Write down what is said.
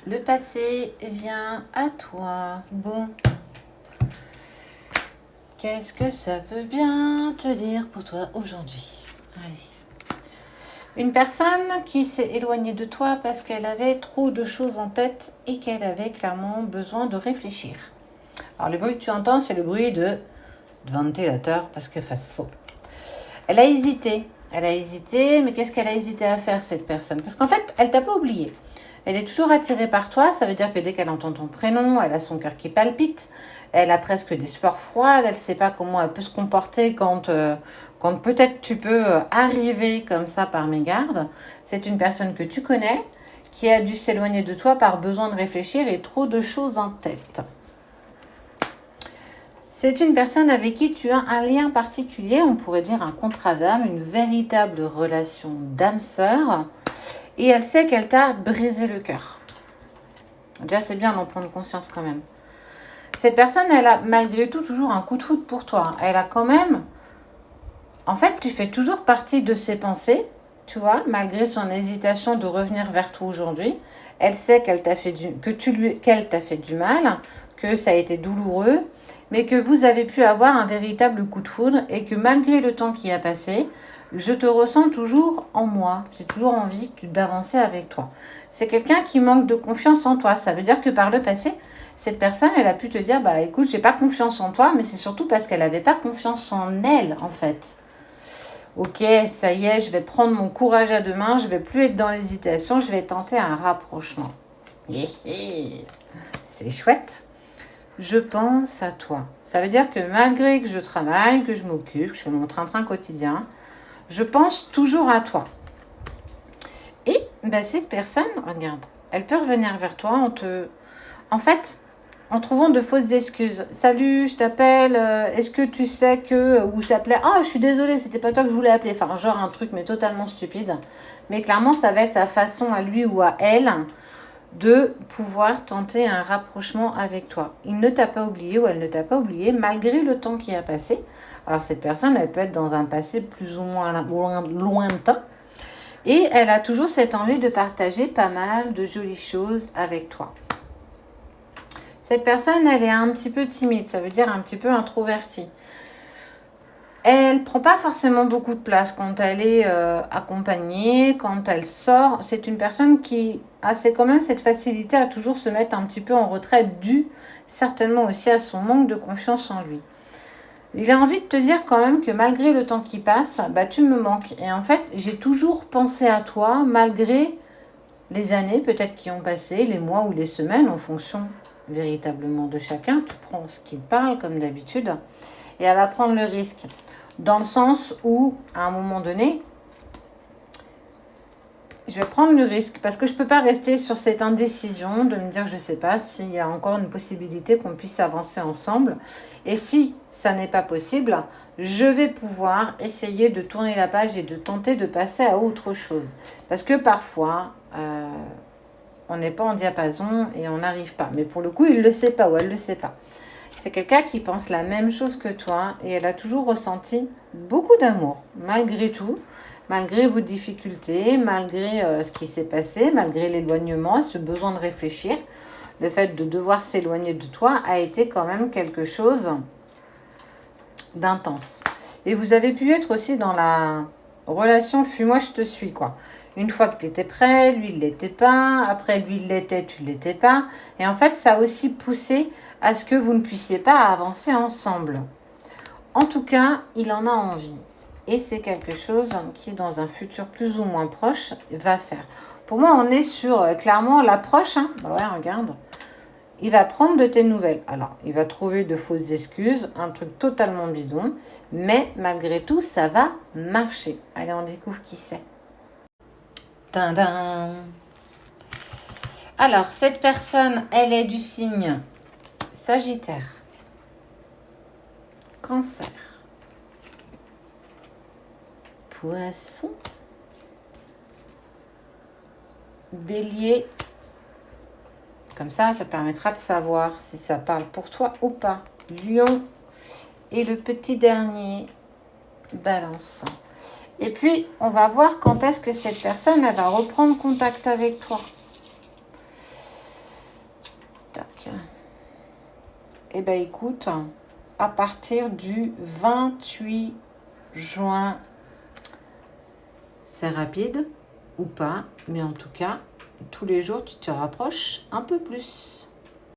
Le passé vient à toi. Bon, qu'est-ce que ça peut bien te dire pour toi aujourd'hui? Allez. Une personne qui s'est éloignée de toi parce qu'elle avait trop de choses en tête et qu'elle avait clairement besoin de réfléchir. Alors le bruit que tu entends, c'est le bruit de ventilateur parce qu'elle fasse chaud. Elle a hésité, mais qu'est-ce qu'elle a hésité à faire cette personne? Parce qu'en fait, elle t'a pas oublié. Elle est toujours attirée par toi, ça veut dire que dès qu'elle entend ton prénom, elle a son cœur qui palpite, elle a presque des sueurs froides, elle ne sait pas comment elle peut se comporter quand peut-être tu peux arriver comme ça par mégarde. C'est une personne que tu connais, qui a dû s'éloigner de toi par besoin de réfléchir et trop de choses en tête. C'est une personne avec qui tu as un lien particulier, on pourrait dire un contrat d'âme, une véritable relation d'âme-sœur. Et elle sait qu'elle t'a brisé le cœur. Déjà, c'est bien d'en prendre conscience quand même. Cette personne, elle a malgré tout toujours un coup de foudre pour toi. Elle a quand même... En fait, tu fais toujours partie de ses pensées, tu vois, malgré son hésitation de revenir vers toi aujourd'hui. Elle sait qu'elle t'a fait du mal, que ça a été douloureux, mais que vous avez pu avoir un véritable coup de foudre et que malgré le temps qui a passé, je te ressens toujours en moi. J'ai toujours envie d'avancer avec toi. C'est quelqu'un qui manque de confiance en toi. Ça veut dire que par le passé, cette personne, elle a pu te dire, bah écoute, j'ai pas confiance en toi, mais c'est surtout parce qu'elle n'avait pas confiance en elle, en fait. Ok, ça y est, je vais prendre mon courage à deux mains, je vais plus être dans l'hésitation, je vais tenter un rapprochement. C'est chouette. Je pense à toi. Ça veut dire que malgré que je travaille, que je m'occupe, que je fais mon train-train quotidien, je pense toujours à toi. Et cette personne, regarde, elle peut revenir vers toi en trouvant de fausses excuses. Salut, je t'appelle, est-ce que tu sais que... Ou je t'appelais, ah, je suis désolée, c'était pas toi que je voulais appeler. Enfin, genre un truc, mais totalement stupide. Mais clairement, ça va être sa façon à lui ou à elle de pouvoir tenter un rapprochement avec toi. Il ne t'a pas oublié ou elle ne t'a pas oublié malgré le temps qui a passé. Alors cette personne, elle peut être dans un passé plus ou moins lointain et elle a toujours cette envie de partager pas mal de jolies choses avec toi. Cette personne, elle est un petit peu timide, ça veut dire un petit peu introvertie. Elle ne prend pas forcément beaucoup de place quand elle est accompagnée, quand elle sort. C'est une personne qui a quand même cette facilité à toujours se mettre un petit peu en retrait, due certainement aussi à son manque de confiance en lui. Il a envie de te dire quand même que malgré le temps qui passe, tu me manques. Et en fait, j'ai toujours pensé à toi malgré les années peut-être qui ont passé, les mois ou les semaines, en fonction véritablement de chacun. Tu prends ce qu'il parle comme d'habitude et elle va prendre le risque. Dans le sens où, à un moment donné, je vais prendre le risque parce que je ne peux pas rester sur cette indécision de me dire, je ne sais pas s'il y a encore une possibilité qu'on puisse avancer ensemble. Et si ça n'est pas possible, je vais pouvoir essayer de tourner la page et de tenter de passer à autre chose. Parce que parfois, on n'est pas en diapason et on n'arrive pas. Mais pour le coup, il ne le sait pas ou elle ne le sait pas. C'est quelqu'un qui pense la même chose que toi et elle a toujours ressenti beaucoup d'amour, malgré tout, malgré vos difficultés, malgré ce qui s'est passé, malgré l'éloignement, ce besoin de réfléchir. Le fait de devoir s'éloigner de toi a été quand même quelque chose d'intense. Et vous avez pu être aussi dans la relation fuis-moi, je te suis, quoi. Une fois que tu étais prêt, lui, il ne l'était pas. Après, lui, il l'était, tu ne l'étais pas. Et en fait, ça a aussi poussé à ce que vous ne puissiez pas avancer ensemble. En tout cas, il en a envie. Et c'est quelque chose qui, dans un futur plus ou moins proche, va faire. Pour moi, on est sur clairement l'approche. Ouais, regarde. Il va prendre de tes nouvelles. Alors, il va trouver de fausses excuses, un truc totalement bidon. Mais malgré tout, ça va marcher. Allez, on découvre qui c'est. Tadam. Alors, cette personne, elle est du signe Sagittaire, Cancer, Poisson, Bélier. Comme ça permettra de savoir si ça parle pour toi ou pas. Lion et le petit dernier, Balance. Et puis, on va voir quand est-ce que cette personne, elle va reprendre contact avec toi. Eh ben écoute, à partir du 28 juin, c'est rapide ou pas, mais en tout cas, tous les jours, tu te rapproches un peu plus.